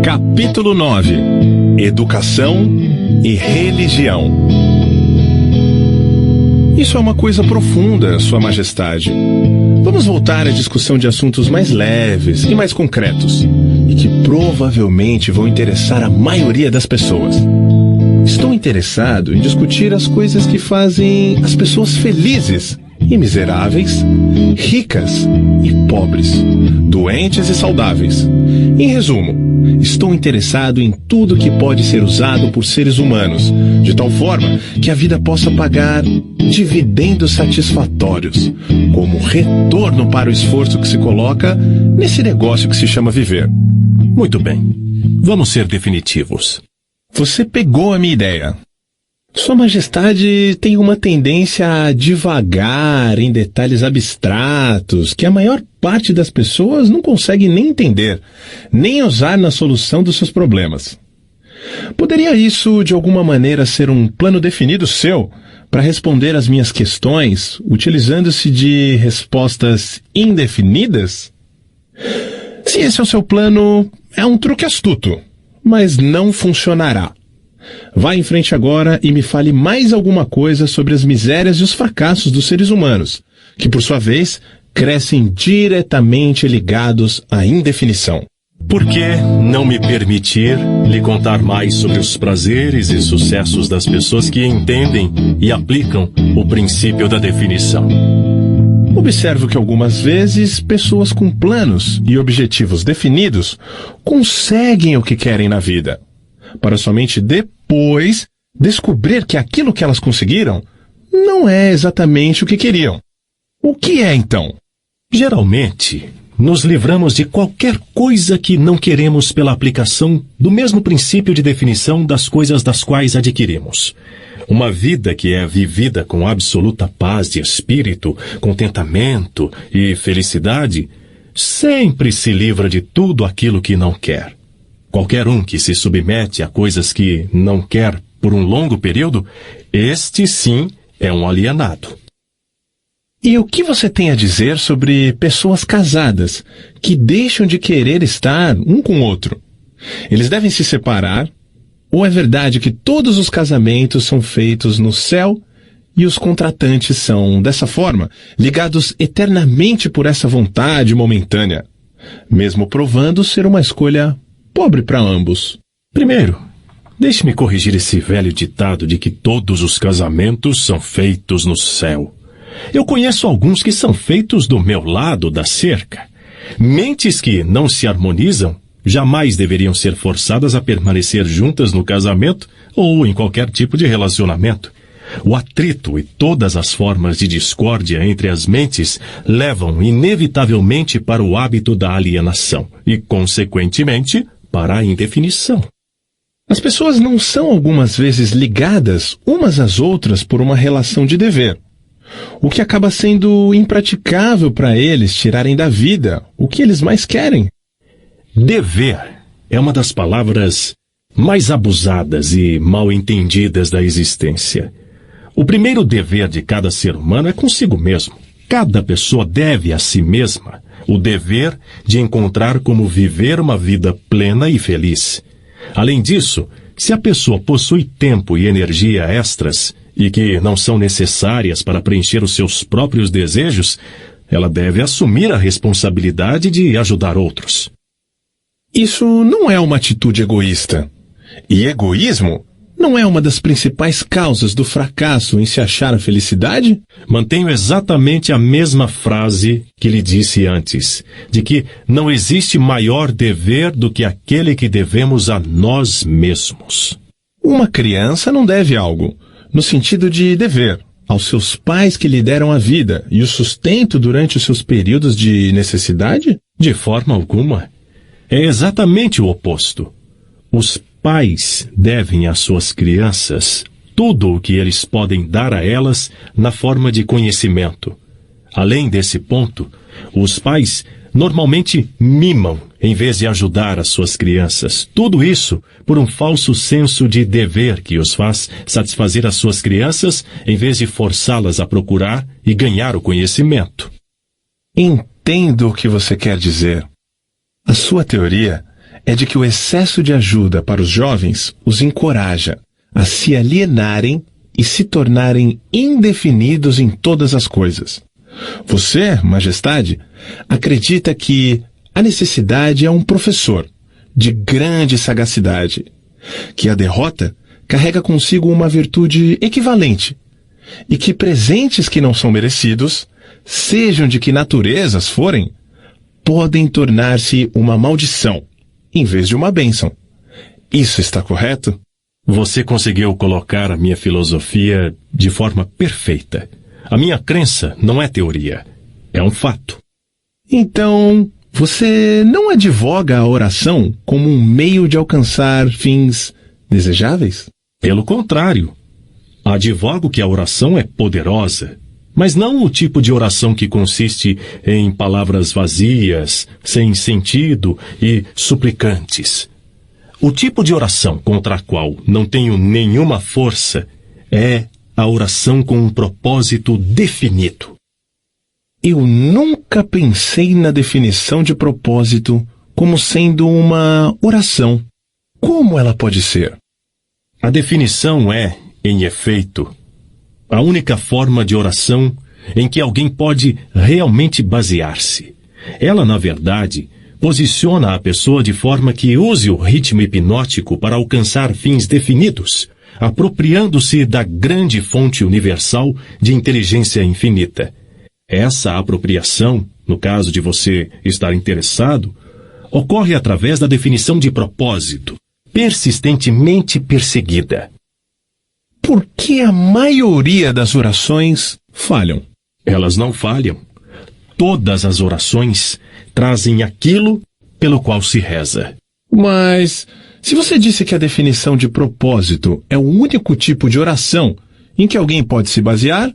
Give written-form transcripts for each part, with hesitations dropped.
Capítulo 9. Educação e religião. Isso é uma coisa profunda, Sua Majestade. Vamos voltar à discussão de assuntos mais leves e mais concretos, e que provavelmente vão interessar a maioria das pessoas. Estou interessado em discutir as coisas que fazem as pessoas felizes e miseráveis, ricas e pobres, doentes e saudáveis. Em resumo, estou interessado em tudo que pode ser usado por seres humanos, de tal forma que a vida possa pagar dividendos satisfatórios, como retorno para o esforço que se coloca nesse negócio que se chama viver. Muito bem. Vamos ser definitivos. Você pegou a minha ideia. Sua Majestade tem uma tendência a divagar em detalhes abstratos que a maior parte das pessoas não consegue nem entender, nem usar na solução dos seus problemas. Poderia isso, de alguma maneira, ser um plano definido seu para responder às minhas questões, utilizando-se de respostas indefinidas? Se esse é o seu plano, é um truque astuto, mas não funcionará. Vá em frente agora e me fale mais alguma coisa sobre as misérias e os fracassos dos seres humanos, que, por sua vez, crescem diretamente ligados à indefinição. Por que não me permitir lhe contar mais sobre os prazeres e sucessos das pessoas que entendem e aplicam o princípio da definição? Observo que algumas vezes pessoas com planos e objetivos definidos conseguem o que querem na vida, para somente depois descobrir que aquilo que elas conseguiram não é exatamente o que queriam. O que é, então? Geralmente, nos livramos de qualquer coisa que não queremos pela aplicação do mesmo princípio de definição das coisas das quais adquirimos. Uma vida que é vivida com absoluta paz de espírito, contentamento e felicidade, sempre se livra de tudo aquilo que não quer. Qualquer um que se submete a coisas que não quer por um longo período, este sim é um alienado. E o que você tem a dizer sobre pessoas casadas que deixam de querer estar um com o outro? Eles devem se separar? Ou é verdade que todos os casamentos são feitos no céu e os contratantes são, dessa forma, ligados eternamente por essa vontade momentânea, mesmo provando ser uma escolha pobre para ambos? Primeiro, deixe-me corrigir esse velho ditado de que todos os casamentos são feitos no céu. Eu conheço alguns que são feitos do meu lado da cerca. Mentes que não se harmonizam jamais deveriam ser forçadas a permanecer juntas no casamento ou em qualquer tipo de relacionamento. O atrito e todas as formas de discórdia entre as mentes levam inevitavelmente para o hábito da alienação e, consequentemente, para a indefinição. As pessoas não são algumas vezes ligadas umas às outras por uma relação de dever, o que acaba sendo impraticável para eles tirarem da vida o que eles mais querem. Dever é uma das palavras mais abusadas e mal entendidas da existência. O primeiro dever de cada ser humano é consigo mesmo. Cada pessoa deve a si mesma o dever de encontrar como viver uma vida plena e feliz. Além disso, se a pessoa possui tempo e energia extras e que não são necessárias para preencher os seus próprios desejos, ela deve assumir a responsabilidade de ajudar outros. Isso não é uma atitude egoísta. E egoísmo não é uma das principais causas do fracasso em se achar a felicidade? Mantenho exatamente a mesma frase que lhe disse antes, de que não existe maior dever do que aquele que devemos a nós mesmos. Uma criança não deve algo, no sentido de dever, aos seus pais que lhe deram a vida e o sustento durante os seus períodos de necessidade? De forma alguma. É exatamente o oposto. Os pais devem às suas crianças tudo o que eles podem dar a elas na forma de conhecimento. Além desse ponto, os pais normalmente mimam em vez de ajudar as suas crianças. Tudo isso por um falso senso de dever que os faz satisfazer as suas crianças em vez de forçá-las a procurar e ganhar o conhecimento. Entendo o que você quer dizer. A sua teoria é de que o excesso de ajuda para os jovens os encoraja a se alienarem e se tornarem indefinidos em todas as coisas. Você, Majestade, acredita que a necessidade é um professor de grande sagacidade, que a derrota carrega consigo uma virtude equivalente, e que presentes que não são merecidos, sejam de que naturezas forem, podem tornar-se uma maldição, em vez de uma bênção. Isso está correto? Você conseguiu colocar a minha filosofia de forma perfeita. A minha crença não é teoria, é um fato. Então, você não advoga a oração como um meio de alcançar fins desejáveis? Pelo contrário, advogo que a oração é poderosa, mas não o tipo de oração que consiste em palavras vazias, sem sentido e suplicantes. O tipo de oração contra a qual não tenho nenhuma força é a oração com um propósito definido. Eu nunca pensei na definição de propósito como sendo uma oração. Como ela pode ser? A definição é, em efeito, a única forma de oração em que alguém pode realmente basear-se. Ela, na verdade, posiciona a pessoa de forma que use o ritmo hipnótico para alcançar fins definidos, apropriando-se da grande fonte universal de inteligência infinita. Essa apropriação, no caso de você estar interessado, ocorre através da definição de propósito, persistentemente perseguida. Por que a maioria das orações falham? Elas não falham. Todas as orações trazem aquilo pelo qual se reza. Mas, se você disse que a definição de propósito é o único tipo de oração em que alguém pode se basear,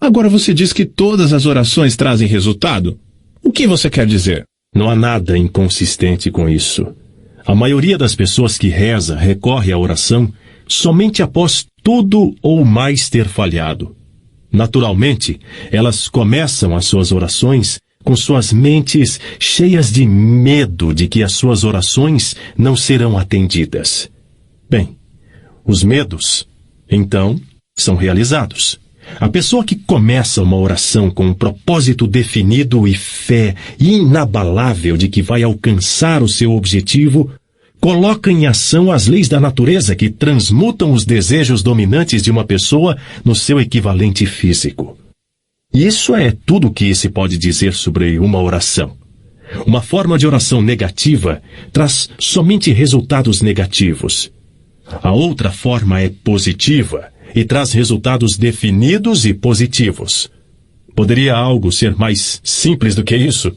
agora você diz que todas as orações trazem resultado? O que você quer dizer? Não há nada inconsistente com isso. A maioria das pessoas que reza recorre à oração somente após tudo ou mais ter falhado. Naturalmente, elas começam as suas orações com suas mentes cheias de medo de que as suas orações não serão atendidas. Bem, os medos, então, são realizados. A pessoa que começa uma oração com um propósito definido e fé inabalável de que vai alcançar o seu objetivo, coloca em ação as leis da natureza que transmutam os desejos dominantes de uma pessoa no seu equivalente físico. Isso é tudo o que se pode dizer sobre uma oração. Uma forma de oração negativa traz somente resultados negativos. A outra forma é positiva e traz resultados definidos e positivos. Poderia algo ser mais simples do que isso?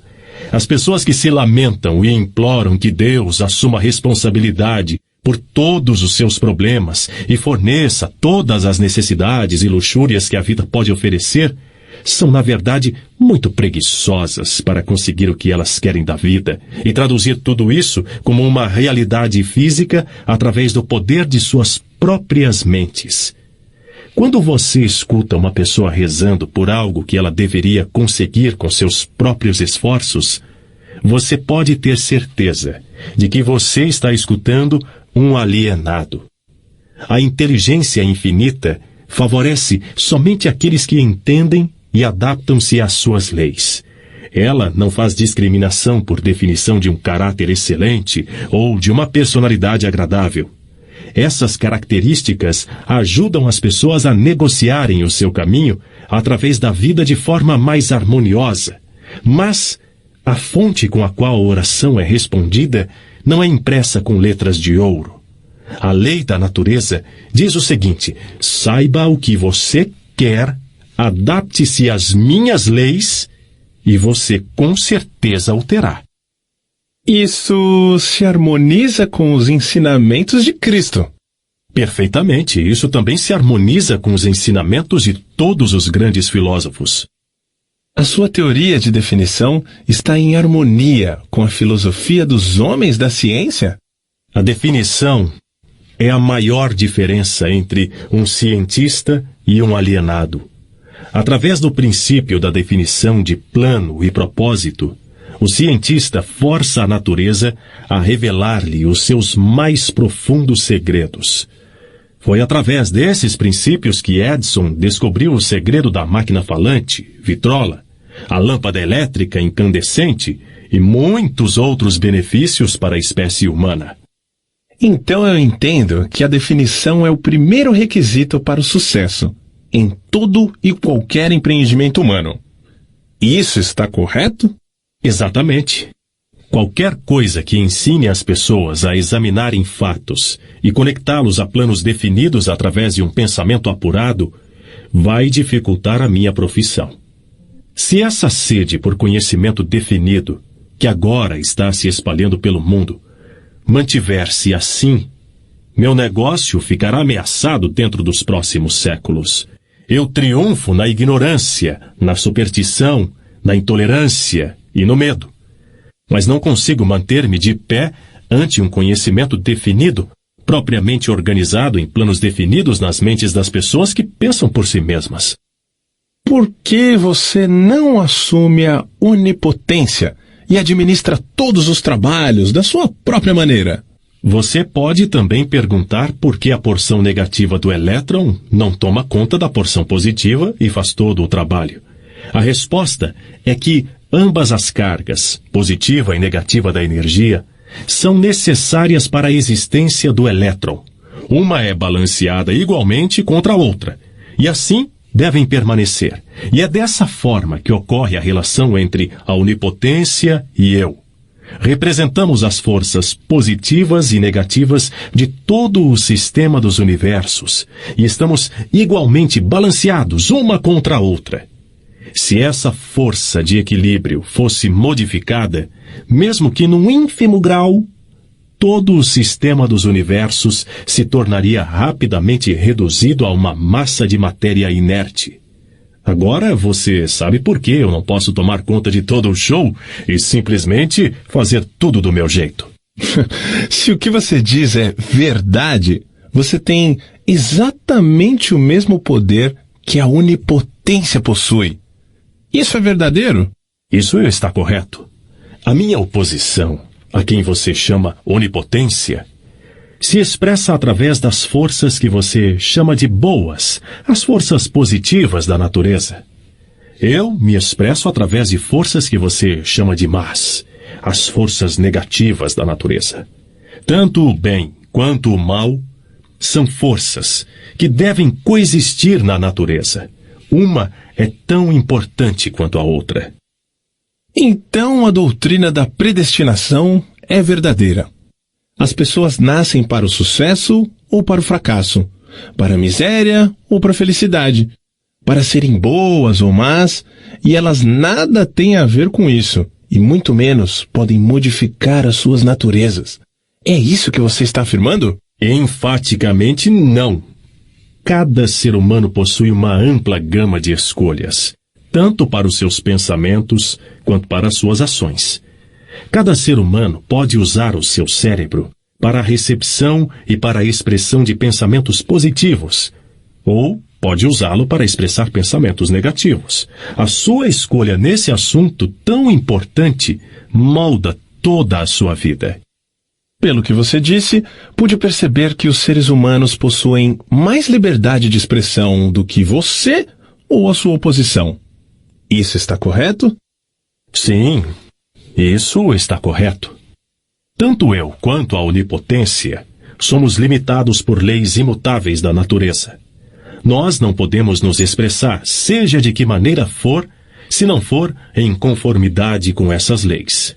As pessoas que se lamentam e imploram que Deus assuma responsabilidade por todos os seus problemas e forneça todas as necessidades e luxúrias que a vida pode oferecer, são, na verdade, muito preguiçosas para conseguir o que elas querem da vida e traduzir tudo isso como uma realidade física através do poder de suas próprias mentes. Quando você escuta uma pessoa rezando por algo que ela deveria conseguir com seus próprios esforços, você pode ter certeza de que você está escutando um alienado. A inteligência infinita favorece somente aqueles que entendem e adaptam-se às suas leis. Ela não faz discriminação por definição de um caráter excelente ou de uma personalidade agradável. Essas características ajudam as pessoas a negociarem o seu caminho através da vida de forma mais harmoniosa. Mas a fonte com a qual a oração é respondida não é impressa com letras de ouro. A lei da natureza diz o seguinte: saiba o que você quer, adapte-se às minhas leis e você com certeza o terá. Isso se harmoniza com os ensinamentos de Cristo. Perfeitamente. Isso também se harmoniza com os ensinamentos de todos os grandes filósofos. A sua teoria de definição está em harmonia com a filosofia dos homens da ciência? A definição é a maior diferença entre um cientista e um alienado. Através do princípio da definição de plano e propósito, o cientista força a natureza a revelar-lhe os seus mais profundos segredos. Foi através desses princípios que Edison descobriu o segredo da máquina falante, vitrola, a lâmpada elétrica incandescente e muitos outros benefícios para a espécie humana. Então eu entendo que a definição é o primeiro requisito para o sucesso em todo e qualquer empreendimento humano. Isso está correto? Exatamente. Qualquer coisa que ensine as pessoas a examinarem fatos e conectá-los a planos definidos através de um pensamento apurado vai dificultar a minha profissão. Se essa sede por conhecimento definido, que agora está se espalhando pelo mundo, mantiver-se assim, meu negócio ficará ameaçado dentro dos próximos séculos. Eu triunfo na ignorância, na superstição, na intolerância e no medo. Mas não consigo manter-me de pé ante um conhecimento definido, propriamente organizado em planos definidos nas mentes das pessoas que pensam por si mesmas. Por que você não assume a onipotência e administra todos os trabalhos da sua própria maneira? Você pode também perguntar por que a porção negativa do elétron não toma conta da porção positiva e faz todo o trabalho. A resposta é que ambas as cargas, positiva e negativa da energia, são necessárias para a existência do elétron. Uma é balanceada igualmente contra a outra, e assim devem permanecer. E é dessa forma que ocorre a relação entre a onipotência e eu. Representamos as forças positivas e negativas de todo o sistema dos universos, e estamos igualmente balanceados uma contra a outra. Se essa força de equilíbrio fosse modificada, mesmo que num ínfimo grau, todo o sistema dos universos se tornaria rapidamente reduzido a uma massa de matéria inerte. Agora você sabe por que eu não posso tomar conta de todo o show e simplesmente fazer tudo do meu jeito. Se o que você diz é verdade, você tem exatamente o mesmo poder que a onipotência possui. Isso é verdadeiro? Isso está correto. A minha oposição, a quem você chama onipotência, se expressa através das forças que você chama de boas, as forças positivas da natureza. Eu me expresso através de forças que você chama de más, as forças negativas da natureza. Tanto o bem quanto o mal são forças que devem coexistir na natureza. Uma é tão importante quanto a outra. Então a doutrina da predestinação é verdadeira. As pessoas nascem para o sucesso ou para o fracasso, para a miséria ou para a felicidade, para serem boas ou más, e elas nada têm a ver com isso, e muito menos podem modificar as suas naturezas. É isso que você está afirmando? Enfaticamente não. Cada ser humano possui uma ampla gama de escolhas, tanto para os seus pensamentos quanto para as suas ações. Cada ser humano pode usar o seu cérebro para a recepção e para a expressão de pensamentos positivos, ou pode usá-lo para expressar pensamentos negativos. A sua escolha nesse assunto tão importante molda toda a sua vida. Pelo que você disse, pude perceber que os seres humanos possuem mais liberdade de expressão do que você ou a sua oposição. Isso está correto? Sim, isso está correto. Tanto eu quanto a onipotência somos limitados por leis imutáveis da natureza. Nós não podemos nos expressar, seja de que maneira for, se não for em conformidade com essas leis.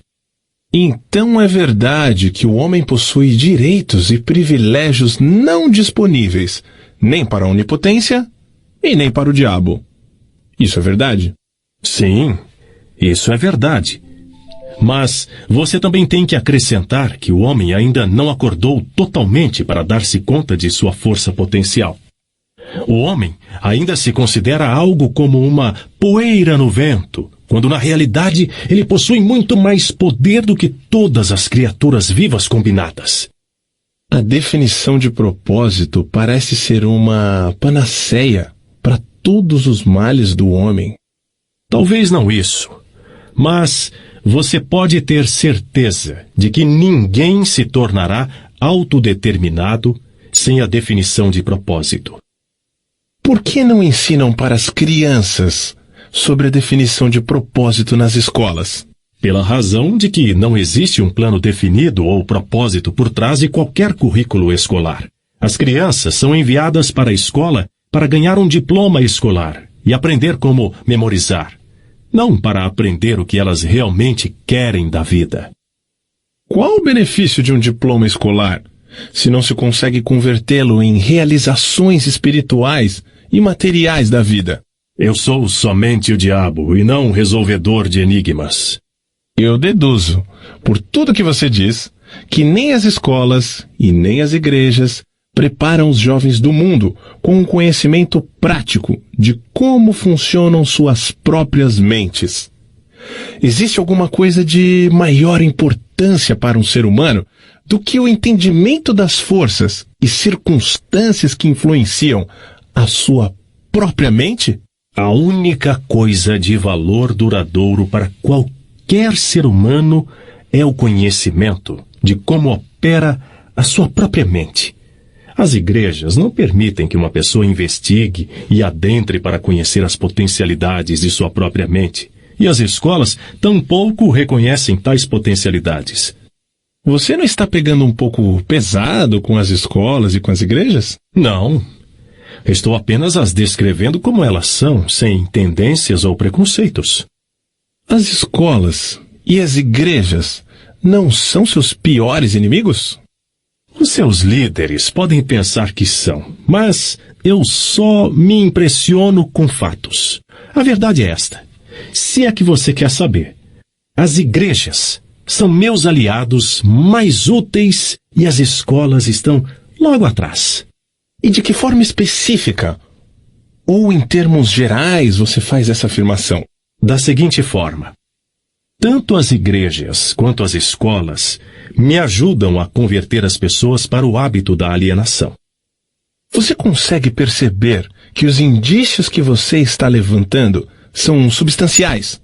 Então é verdade que o homem possui direitos e privilégios não disponíveis, nem para a onipotência e nem para o diabo. Isso é verdade? Sim, isso é verdade. Mas você também tem que acrescentar que o homem ainda não acordou totalmente para dar-se conta de sua força potencial. O homem ainda se considera algo como uma poeira no vento, quando na realidade ele possui muito mais poder do que todas as criaturas vivas combinadas. A definição de propósito parece ser uma panaceia para todos os males do homem. Talvez não isso, mas você pode ter certeza de que ninguém se tornará autodeterminado sem a definição de propósito. Por que não ensinam para as crianças sobre a definição de propósito nas escolas? Pela razão de que não existe um plano definido ou propósito por trás de qualquer currículo escolar. As crianças são enviadas para a escola para ganhar um diploma escolar e aprender como memorizar, não para aprender o que elas realmente querem da vida. Qual o benefício de um diploma escolar, se não se consegue convertê-lo em realizações espirituais e materiais da vida? Eu sou somente o diabo e não um resolvedor de enigmas. Eu deduzo, por tudo que você diz, que nem as escolas e nem as igrejas preparam os jovens do mundo com um conhecimento prático de como funcionam suas próprias mentes. Existe alguma coisa de maior importância para um ser humano do que o entendimento das forças e circunstâncias que influenciam a sua própria mente? A única coisa de valor duradouro para qualquer ser humano é o conhecimento de como opera a sua própria mente. As igrejas não permitem que uma pessoa investigue e adentre para conhecer as potencialidades de sua própria mente. E as escolas tampouco reconhecem tais potencialidades. Você não está pegando um pouco pesado com as escolas e com as igrejas? Não. Estou apenas as descrevendo como elas são, sem tendências ou preconceitos. As escolas e as igrejas não são seus piores inimigos? Os seus líderes podem pensar que são, mas eu só me impressiono com fatos. A verdade é esta. Se é que você quer saber, as igrejas são meus aliados mais úteis e as escolas estão logo atrás. E de que forma específica, ou em termos gerais, você faz essa afirmação? Da seguinte forma: tanto as igrejas quanto as escolas me ajudam a converter as pessoas para o hábito da alienação. Você consegue perceber que os indícios que você está levantando são substanciais,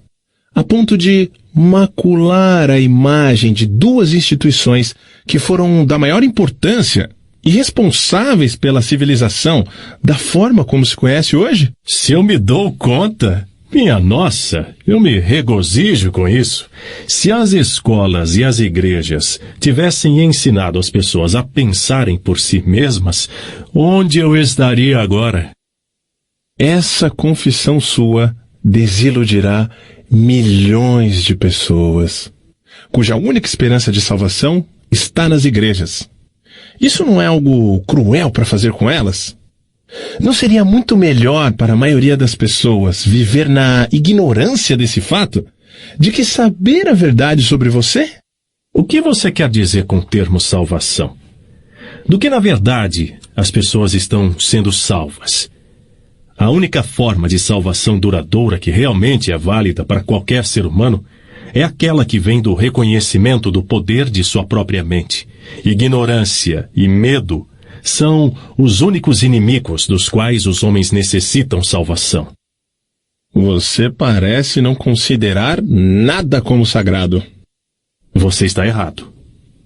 a ponto de macular a imagem de duas instituições que foram da maior importância e responsáveis pela civilização da forma como se conhece hoje? Se eu me dou conta, minha nossa, eu me regozijo com isso. Se as escolas e as igrejas tivessem ensinado as pessoas a pensarem por si mesmas, onde eu estaria agora? Essa confissão sua desiludirá milhões de pessoas, cuja única esperança de salvação está nas igrejas. Isso não é algo cruel para fazer com elas? Não seria muito melhor para a maioria das pessoas viver na ignorância desse fato, de que saber a verdade sobre você? O que você quer dizer com o termo salvação? Do que, na verdade, as pessoas estão sendo salvas? A única forma de salvação duradoura que realmente é válida para qualquer ser humano é aquela que vem do reconhecimento do poder de sua própria mente. Ignorância e medo são os únicos inimigos dos quais os homens necessitam salvação. Você parece não considerar nada como sagrado. Você está errado.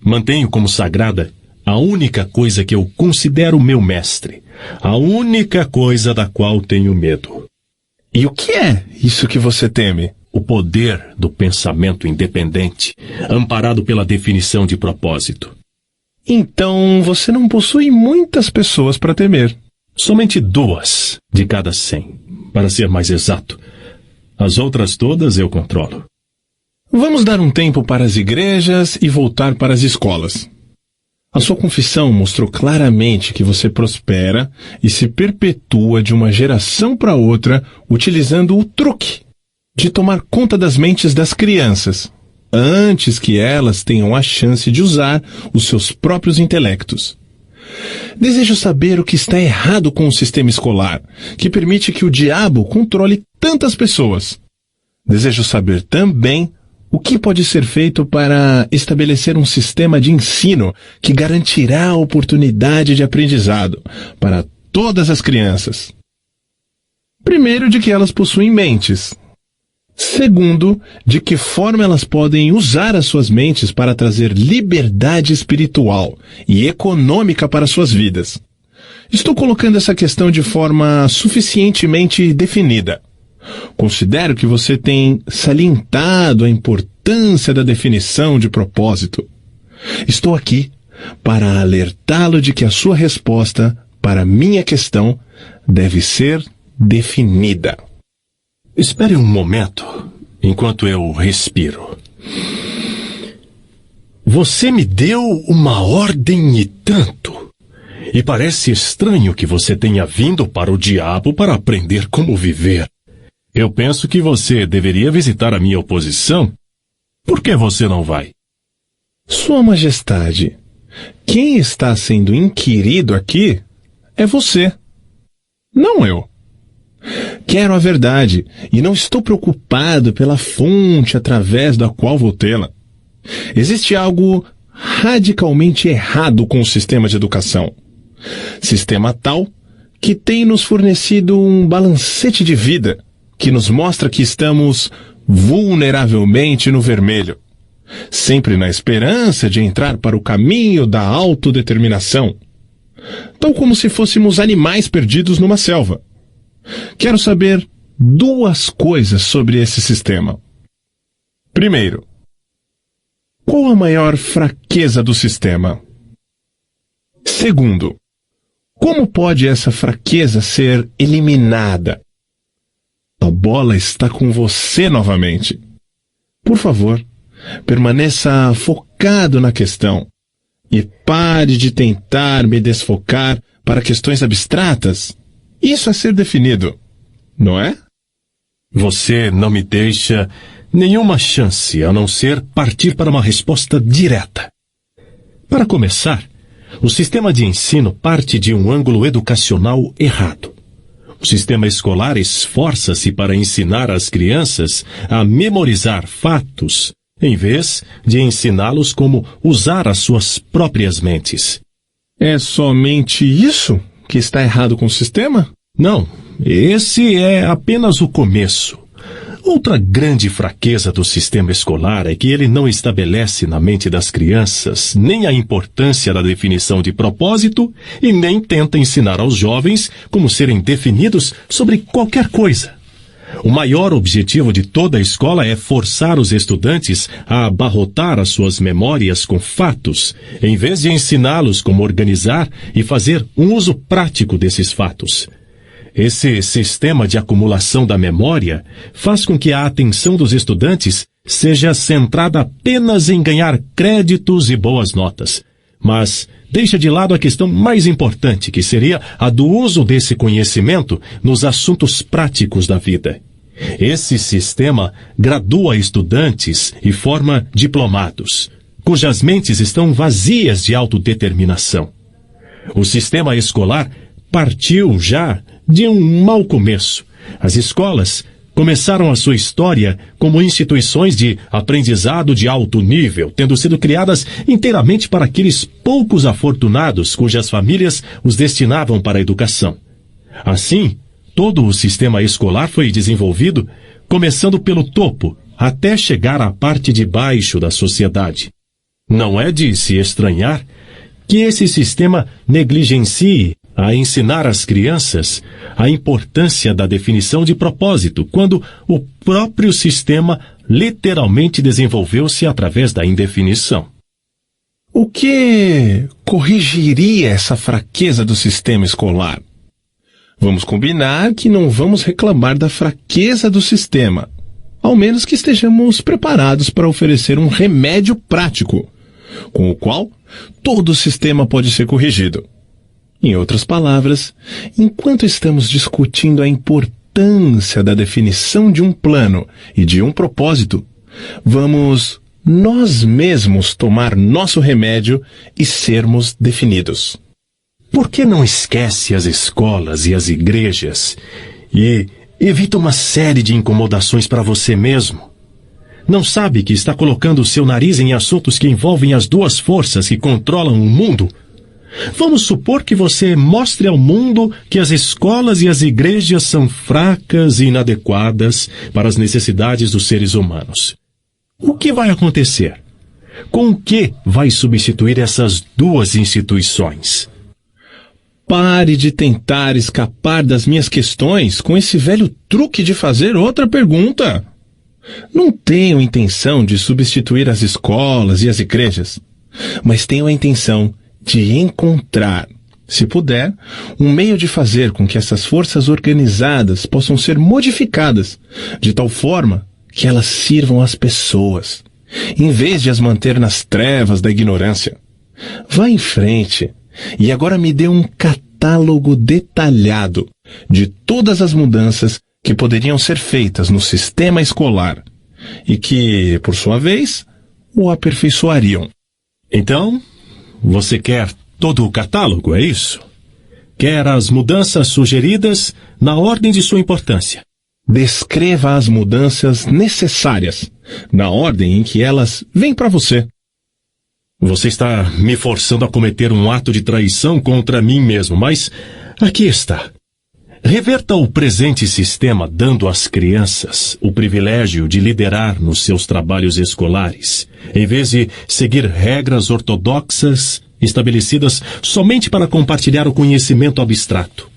Mantenho como sagrada a única coisa que eu considero meu mestre, a única coisa da qual tenho medo. E o que é isso que você teme? O poder do pensamento independente, amparado pela definição de propósito. Então você não possui muitas pessoas para temer. Somente 2 de cada 100, para ser mais exato. As outras todas eu controlo. Vamos dar um tempo para as igrejas e voltar para as escolas. A sua confissão mostrou claramente que você prospera e se perpetua de uma geração para outra utilizando o truque de tomar conta das mentes das crianças, antes que elas tenham a chance de usar os seus próprios intelectos. Desejo saber o que está errado com o sistema escolar, que permite que o diabo controle tantas pessoas. Desejo saber também o que pode ser feito para estabelecer um sistema de ensino que garantirá a oportunidade de aprendizado para todas as crianças. Primeiro, de que elas possuem mentes. Segundo, de que forma elas podem usar as suas mentes para trazer liberdade espiritual e econômica para suas vidas. Estou colocando essa questão de forma suficientemente definida. Considero que você tem salientado a importância da definição de propósito. Estou aqui para alertá-lo de que a sua resposta para minha questão deve ser definida. Espere um momento, enquanto eu respiro. Você me deu uma ordem e tanto. E parece estranho que você tenha vindo para o diabo para aprender como viver. Eu penso que você deveria visitar a minha oposição. Por que você não vai? Sua Majestade, quem está sendo inquirido aqui é você, não eu. Quero a verdade e não estou preocupado pela fonte através da qual vou tê-la. Existe algo radicalmente errado com o sistema de educação. Sistema tal que tem nos fornecido um balancete de vida que nos mostra que estamos vulneravelmente no vermelho, sempre na esperança de entrar para o caminho da autodeterminação, tal como se fôssemos animais perdidos numa selva. Quero saber duas coisas sobre esse sistema. Primeiro, qual a maior fraqueza do sistema? Segundo, como pode essa fraqueza ser eliminada? A bola está com você novamente. Por favor, permaneça focado na questão e pare de tentar me desfocar para questões abstratas. Isso é ser definido, não é? Você não me deixa nenhuma chance a não ser partir para uma resposta direta. Para começar, o sistema de ensino parte de um ângulo educacional errado. O sistema escolar esforça-se para ensinar as crianças a memorizar fatos, em vez de ensiná-los como usar as suas próprias mentes. É somente isso que está errado com o sistema? Não, esse é apenas o começo. Outra grande fraqueza do sistema escolar é que ele não estabelece na mente das crianças nem a importância da definição de propósito e nem tenta ensinar aos jovens como serem definidos sobre qualquer coisa. O maior objetivo de toda a escola é forçar os estudantes a abarrotar as suas memórias com fatos, em vez de ensiná-los como organizar e fazer um uso prático desses fatos. Esse sistema de acumulação da memória faz com que a atenção dos estudantes seja centrada apenas em ganhar créditos e boas notas, mas deixa de lado a questão mais importante, que seria a do uso desse conhecimento nos assuntos práticos da vida. Esse sistema gradua estudantes e forma diplomados, cujas mentes estão vazias de autodeterminação. O sistema escolar partiu já de um mau começo. As escolas começaram a sua história como instituições de aprendizado de alto nível, tendo sido criadas inteiramente para aqueles poucos afortunados cujas famílias os destinavam para a educação. Assim, todo o sistema escolar foi desenvolvido começando pelo topo até chegar à parte de baixo da sociedade. Não é de se estranhar que esse sistema negligencie a ensinar às crianças a importância da definição de propósito, quando o próprio sistema literalmente desenvolveu-se através da indefinição. O que corrigiria essa fraqueza do sistema escolar? Vamos combinar que não vamos reclamar da fraqueza do sistema, ao menos que estejamos preparados para oferecer um remédio prático, com o qual todo o sistema pode ser corrigido. Em outras palavras, enquanto estamos discutindo a importância da definição de um plano e de um propósito, vamos nós mesmos tomar nosso remédio e sermos definidos. Por que não esquece as escolas e as igrejas e evita uma série de incomodações para você mesmo? Não sabe que está colocando o seu nariz em assuntos que envolvem as duas forças que controlam o mundo? Vamos supor que você mostre ao mundo que as escolas e as igrejas são fracas e inadequadas para as necessidades dos seres humanos. O que vai acontecer? Com o que vai substituir essas duas instituições? Pare de tentar escapar das minhas questões com esse velho truque de fazer outra pergunta. Não tenho intenção de substituir as escolas e as igrejas, mas tenho a intenção de encontrar, se puder, um meio de fazer com que essas forças organizadas possam ser modificadas de tal forma que elas sirvam às pessoas, em vez de as manter nas trevas da ignorância. Vá em frente e agora me dê um catálogo detalhado de todas as mudanças que poderiam ser feitas no sistema escolar e que, por sua vez, o aperfeiçoariam. Então, você quer todo o catálogo, é isso? Quer as mudanças sugeridas na ordem de sua importância? Descreva as mudanças necessárias, na ordem em que elas vêm para você. Você está me forçando a cometer um ato de traição contra mim mesmo, mas aqui está. Reverta o presente sistema dando às crianças o privilégio de liderar nos seus trabalhos escolares, em vez de seguir regras ortodoxas estabelecidas somente para compartilhar o conhecimento abstrato.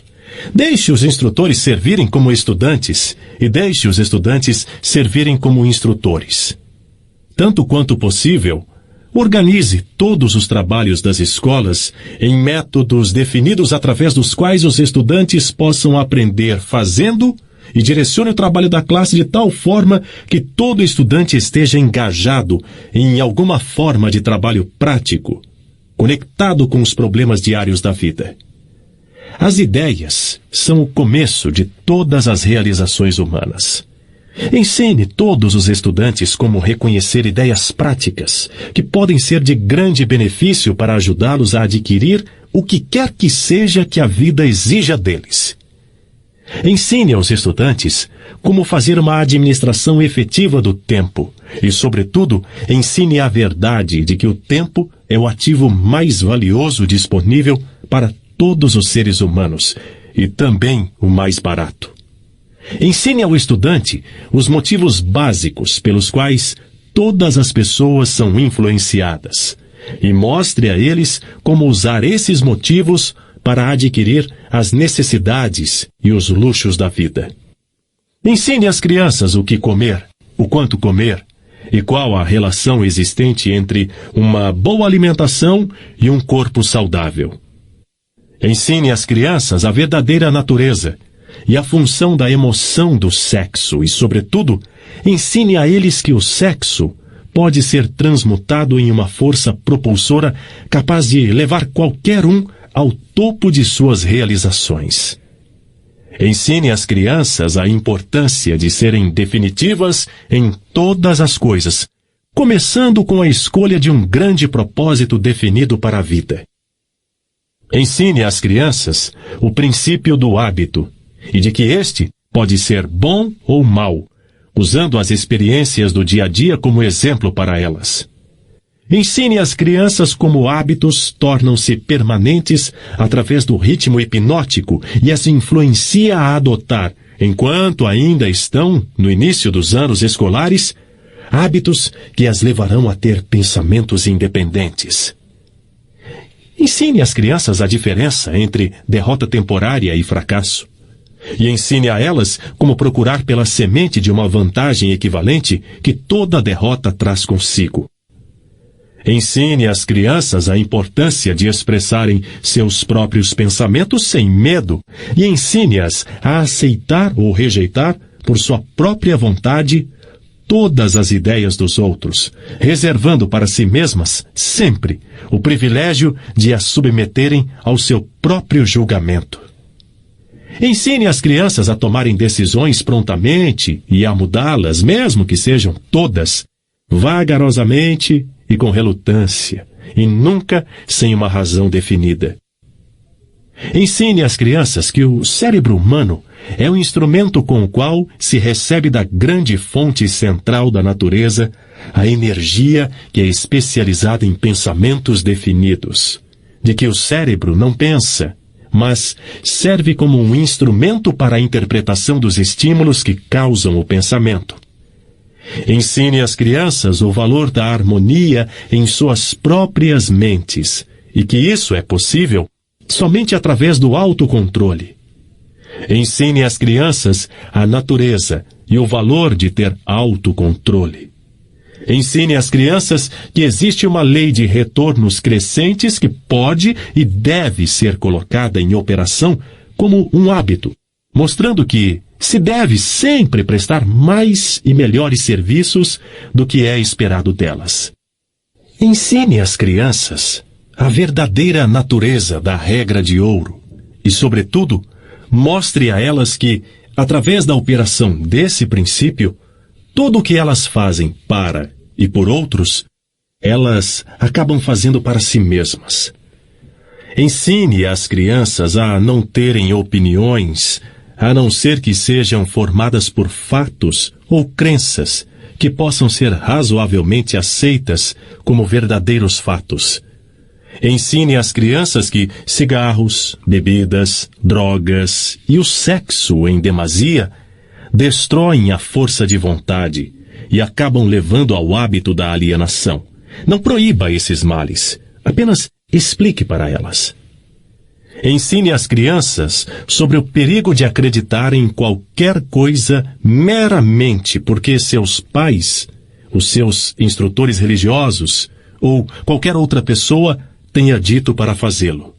Deixe os instrutores servirem como estudantes e deixe os estudantes servirem como instrutores. Tanto quanto possível, organize todos os trabalhos das escolas em métodos definidos através dos quais os estudantes possam aprender fazendo e direcione o trabalho da classe de tal forma que todo estudante esteja engajado em alguma forma de trabalho prático, conectado com os problemas diários da vida. As ideias são o começo de todas as realizações humanas. Ensine todos os estudantes como reconhecer ideias práticas, que podem ser de grande benefício para ajudá-los a adquirir o que quer que seja que a vida exija deles. Ensine aos estudantes como fazer uma administração efetiva do tempo e, sobretudo, ensine a verdade de que o tempo é o ativo mais valioso disponível para todos os seres humanos e também o mais barato. Ensine ao estudante os motivos básicos pelos quais todas as pessoas são influenciadas e mostre a eles como usar esses motivos para adquirir as necessidades e os luxos da vida. Ensine às crianças o que comer, o quanto comer e qual a relação existente entre uma boa alimentação e um corpo saudável. Ensine às crianças a verdadeira natureza e a função da emoção do sexo e, sobretudo, ensine a eles que o sexo pode ser transmutado em uma força propulsora capaz de levar qualquer um ao topo de suas realizações. Ensine às crianças a importância de serem definitivas em todas as coisas, começando com a escolha de um grande propósito definido para a vida. Ensine às crianças o princípio do hábito, e de que este pode ser bom ou mau, usando as experiências do dia a dia como exemplo para elas. Ensine às crianças como hábitos tornam-se permanentes através do ritmo hipnótico e as influencia a adotar, enquanto ainda estão no início dos anos escolares, hábitos que as levarão a ter pensamentos independentes. Ensine às crianças a diferença entre derrota temporária e fracasso. E ensine a elas como procurar pela semente de uma vantagem equivalente que toda derrota traz consigo. Ensine às crianças a importância de expressarem seus próprios pensamentos sem medo e ensine-as a aceitar ou rejeitar, por sua própria vontade, todas as ideias dos outros, reservando para si mesmas, sempre, o privilégio de as submeterem ao seu próprio julgamento. Ensine as crianças a tomarem decisões prontamente e a mudá-las, mesmo que sejam todas, vagarosamente e com relutância, e nunca sem uma razão definida. Ensine às crianças que o cérebro humano é o instrumento com o qual se recebe da grande fonte central da natureza a energia que é especializada em pensamentos definidos, de que o cérebro não pensa, mas serve como um instrumento para a interpretação dos estímulos que causam o pensamento. Ensine às crianças o valor da harmonia em suas próprias mentes, e que isso é possível somente através do autocontrole. Ensine às crianças a natureza e o valor de ter autocontrole. Ensine às crianças que existe uma lei de retornos crescentes que pode e deve ser colocada em operação como um hábito, mostrando que se deve sempre prestar mais e melhores serviços do que é esperado delas. Ensine às crianças a verdadeira natureza da regra de ouro e, sobretudo, mostre a elas que, através da operação desse princípio, tudo o que elas fazem para e por outros, elas acabam fazendo para si mesmas. Ensine às crianças a não terem opiniões, a não ser que sejam formadas por fatos ou crenças que possam ser razoavelmente aceitas como verdadeiros fatos. Ensine às crianças que cigarros, bebidas, drogas e o sexo em demasia destroem a força de vontade e acabam levando ao hábito da alienação. Não proíba esses males, apenas explique para elas. Ensine às crianças sobre o perigo de acreditar em qualquer coisa meramente porque seus pais, os seus instrutores religiosos ou qualquer outra pessoa tenha dito para fazê-lo.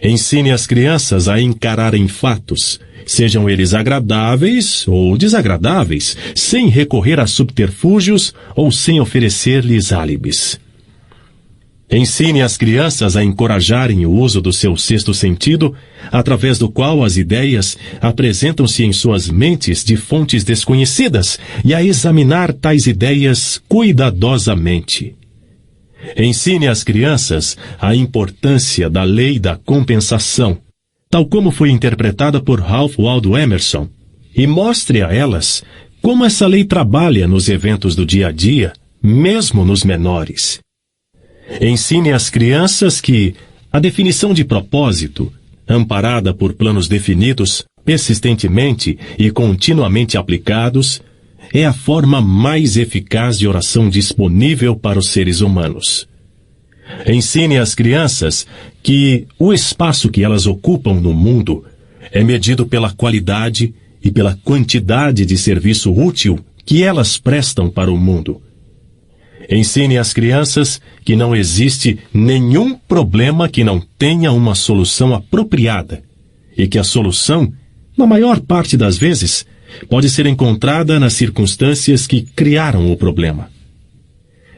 Ensine as crianças a encararem fatos, sejam eles agradáveis ou desagradáveis, sem recorrer a subterfúgios ou sem oferecer-lhes álibis. Ensine as crianças a encorajarem o uso do seu sexto sentido, através do qual as ideias apresentam-se em suas mentes de fontes desconhecidas, e a examinar tais ideias cuidadosamente. Ensine às crianças a importância da lei da compensação, tal como foi interpretada por Ralph Waldo Emerson, e mostre a elas como essa lei trabalha nos eventos do dia a dia, mesmo nos menores. Ensine às crianças que a definição de propósito, amparada por planos definidos, persistentemente e continuamente aplicados, é a forma mais eficaz de oração disponível para os seres humanos. Ensine às crianças que o espaço que elas ocupam no mundo é medido pela qualidade e pela quantidade de serviço útil que elas prestam para o mundo. Ensine às crianças que não existe nenhum problema que não tenha uma solução apropriada e que a solução, na maior parte das vezes, pode ser encontrada nas circunstâncias que criaram o problema.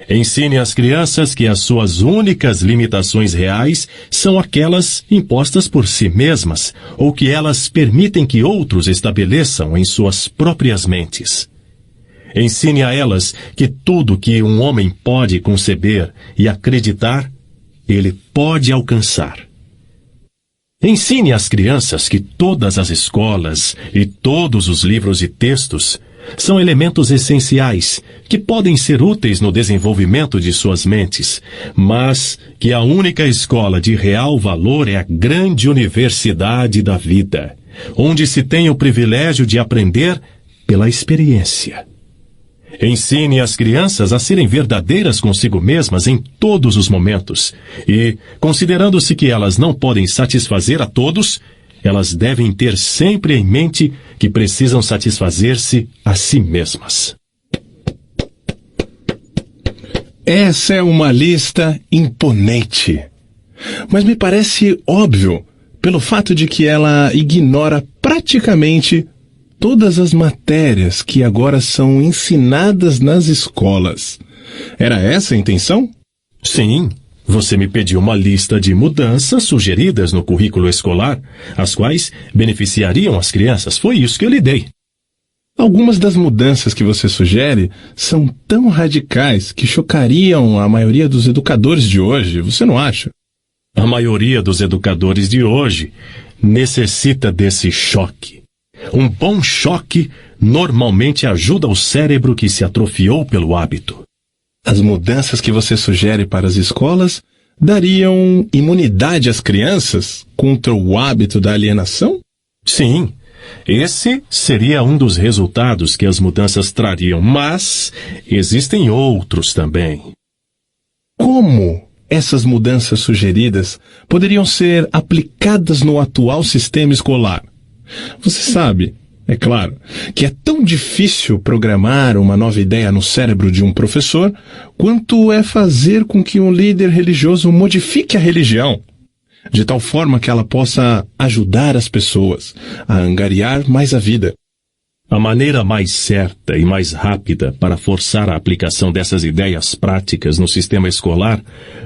Ensine às crianças que as suas únicas limitações reais são aquelas impostas por si mesmas ou que elas permitem que outros estabeleçam em suas próprias mentes. Ensine a elas que tudo que um homem pode conceber e acreditar, ele pode alcançar. Ensine às crianças que todas as escolas e todos os livros e textos são elementos essenciais que podem ser úteis no desenvolvimento de suas mentes, mas que a única escola de real valor é a grande universidade da vida, onde se tem o privilégio de aprender pela experiência. Ensine as crianças a serem verdadeiras consigo mesmas em todos os momentos e, considerando-se que elas não podem satisfazer a todos, elas devem ter sempre em mente que precisam satisfazer-se a si mesmas. Essa é uma lista imponente, mas me parece óbvio pelo fato de que ela ignora praticamente todas as matérias que agora são ensinadas nas escolas. Era essa a intenção? Sim, você me pediu uma lista de mudanças sugeridas no currículo escolar, as quais beneficiariam as crianças. Foi isso que eu lhe dei. Algumas das mudanças que você sugere são tão radicais que chocariam a maioria dos educadores de hoje, você não acha? A maioria dos educadores de hoje necessita desse choque. Um bom choque normalmente ajuda o cérebro que se atrofiou pelo hábito. As mudanças que você sugere para as escolas dariam imunidade às crianças contra o hábito da alienação? Sim, esse seria um dos resultados que as mudanças trariam, mas existem outros também. Como essas mudanças sugeridas poderiam ser aplicadas no atual sistema escolar? Você sabe, é claro, que é tão difícil programar uma nova ideia no cérebro de um professor quanto é fazer com que um líder religioso modifique a religião, de tal forma que ela possa ajudar as pessoas a angariar mais a vida. A maneira mais certa e mais rápida para forçar a aplicação dessas ideias práticas no sistema escolar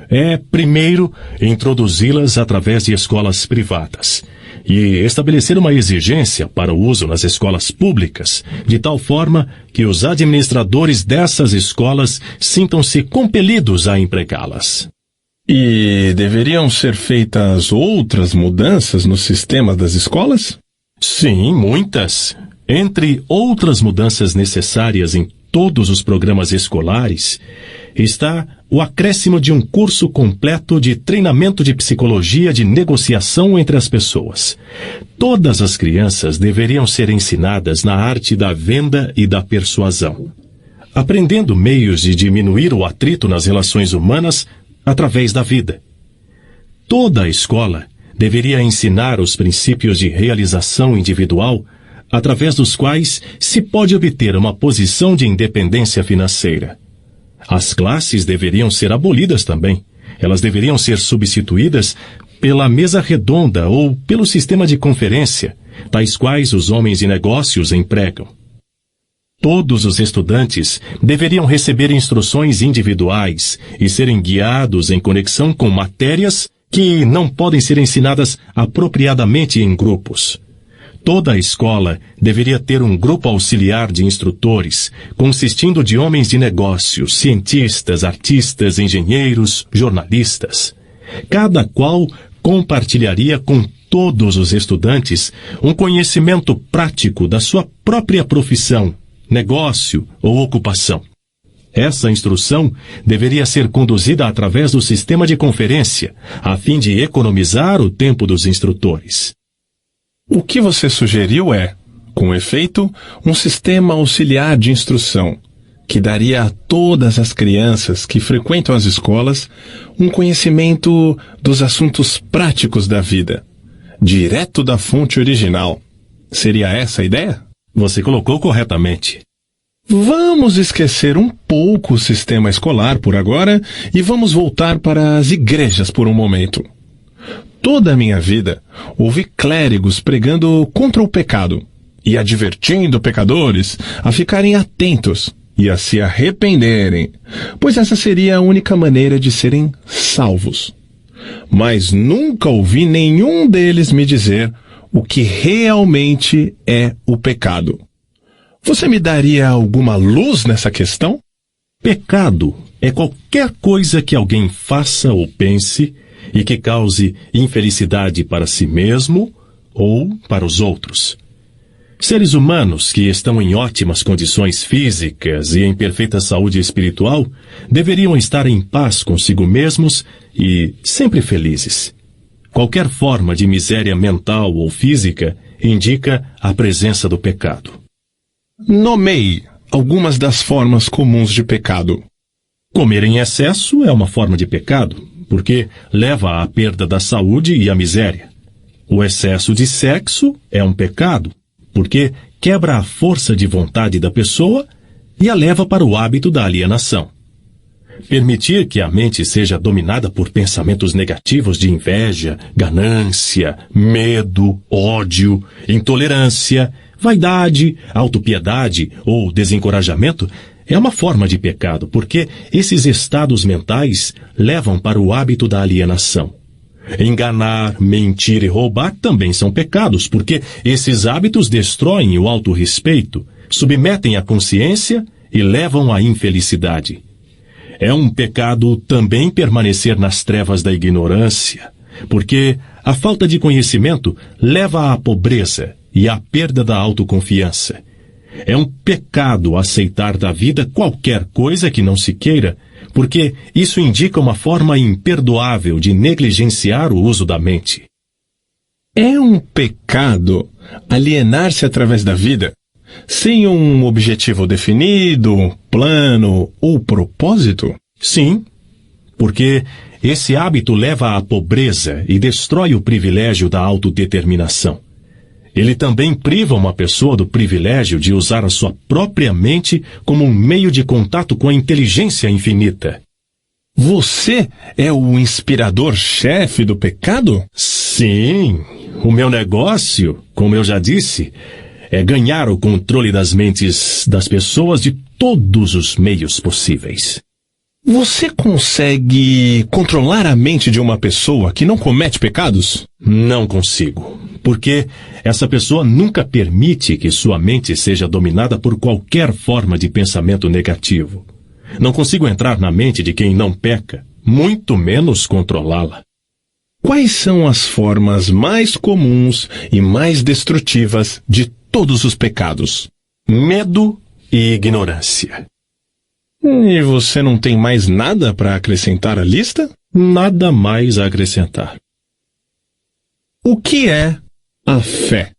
é, primeiro, introduzi-las através de escolas privadas e estabelecer uma exigência para o uso nas escolas públicas, de tal forma que os administradores dessas escolas sintam-se compelidos a empregá-las. E deveriam ser feitas outras mudanças no sistema das escolas? Sim, muitas. Entre outras mudanças necessárias em todos os programas escolares, está o acréscimo de um curso completo de treinamento de psicologia de negociação entre as pessoas. Todas as crianças deveriam ser ensinadas na arte da venda e da persuasão, aprendendo meios de diminuir o atrito nas relações humanas através da vida. Toda a escola deveria ensinar os princípios de realização individual através dos quais se pode obter uma posição de independência financeira. As classes deveriam ser abolidas também. Elas deveriam ser substituídas pela mesa redonda ou pelo sistema de conferência, tais quais os homens de negócios empregam. Todos os estudantes deveriam receber instruções individuais e serem guiados em conexão com matérias que não podem ser ensinadas apropriadamente em grupos. Toda a escola deveria ter um grupo auxiliar de instrutores, consistindo de homens de negócios, cientistas, artistas, engenheiros, jornalistas. Cada qual compartilharia com todos os estudantes um conhecimento prático da sua própria profissão, negócio ou ocupação. Essa instrução deveria ser conduzida através do sistema de conferência, a fim de economizar o tempo dos instrutores. O que você sugeriu é, com efeito, um sistema auxiliar de instrução, que daria a todas as crianças que frequentam as escolas um conhecimento dos assuntos práticos da vida, direto da fonte original. Seria essa a ideia? Você colocou corretamente. Vamos esquecer um pouco o sistema escolar por agora e vamos voltar para as igrejas por um momento. Toda a minha vida, ouvi clérigos pregando contra o pecado e advertindo pecadores a ficarem atentos e a se arrependerem, pois essa seria a única maneira de serem salvos. Mas nunca ouvi nenhum deles me dizer o que realmente é o pecado. Você me daria alguma luz nessa questão? Pecado é qualquer coisa que alguém faça ou pense e que cause infelicidade para si mesmo ou para os outros. Seres humanos que estão em ótimas condições físicas e em perfeita saúde espiritual deveriam estar em paz consigo mesmos e sempre felizes. Qualquer forma de miséria mental ou física indica a presença do pecado. Nomeie algumas das formas comuns de pecado. Comer em excesso é uma forma de pecado, porque leva à perda da saúde e à miséria. O excesso de sexo é um pecado, porque quebra a força de vontade da pessoa e a leva para o hábito da alienação. Permitir que a mente seja dominada por pensamentos negativos de inveja, ganância, medo, ódio, intolerância, vaidade, autopiedade ou desencorajamento é uma forma de pecado, porque esses estados mentais levam para o hábito da alienação. Enganar, mentir e roubar também são pecados, porque esses hábitos destroem o autorrespeito, submetem a consciência e levam à infelicidade. É um pecado também permanecer nas trevas da ignorância, porque a falta de conhecimento leva à pobreza e à perda da autoconfiança. É um pecado aceitar da vida qualquer coisa que não se queira, porque isso indica uma forma imperdoável de negligenciar o uso da mente. É um pecado alienar-se através da vida, sem um objetivo definido, plano ou propósito? Sim, porque esse hábito leva à pobreza e destrói o privilégio da autodeterminação. Ele também priva uma pessoa do privilégio de usar a sua própria mente como um meio de contato com a inteligência infinita. Você é o inspirador-chefe do pecado? Sim, o meu negócio, como eu já disse, é ganhar o controle das mentes das pessoas de todos os meios possíveis. Você consegue controlar a mente de uma pessoa que não comete pecados? Não consigo, porque essa pessoa nunca permite que sua mente seja dominada por qualquer forma de pensamento negativo. Não consigo entrar na mente de quem não peca, muito menos controlá-la. Quais são as formas mais comuns e mais destrutivas de todos os pecados? Medo e ignorância. E você não tem mais nada para acrescentar à lista? Nada mais a acrescentar. O que é a fé?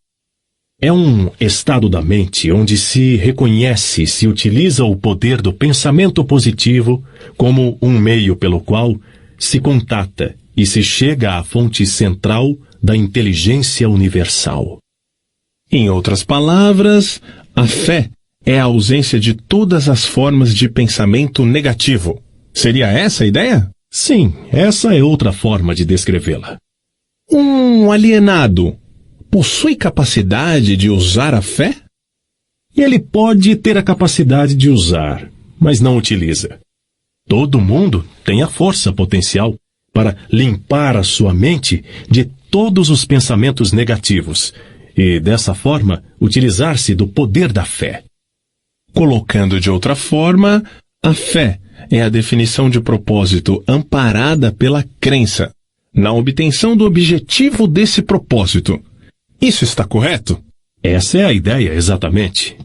É um estado da mente onde se reconhece e se utiliza o poder do pensamento positivo como um meio pelo qual se contata e se chega à fonte central da inteligência universal. Em outras palavras, a fé é a ausência de todas as formas de pensamento negativo. Seria essa a ideia? Sim, essa é outra forma de descrevê-la. Um alienado possui capacidade de usar a fé? Ele pode ter a capacidade de usar, mas não utiliza. Todo mundo tem a força potencial para limpar a sua mente de todos os pensamentos negativos e, dessa forma, utilizar-se do poder da fé. Colocando de outra forma, a fé é a definição de propósito amparada pela crença, na obtenção do objetivo desse propósito. Isso está correto? Essa é a ideia, exatamente.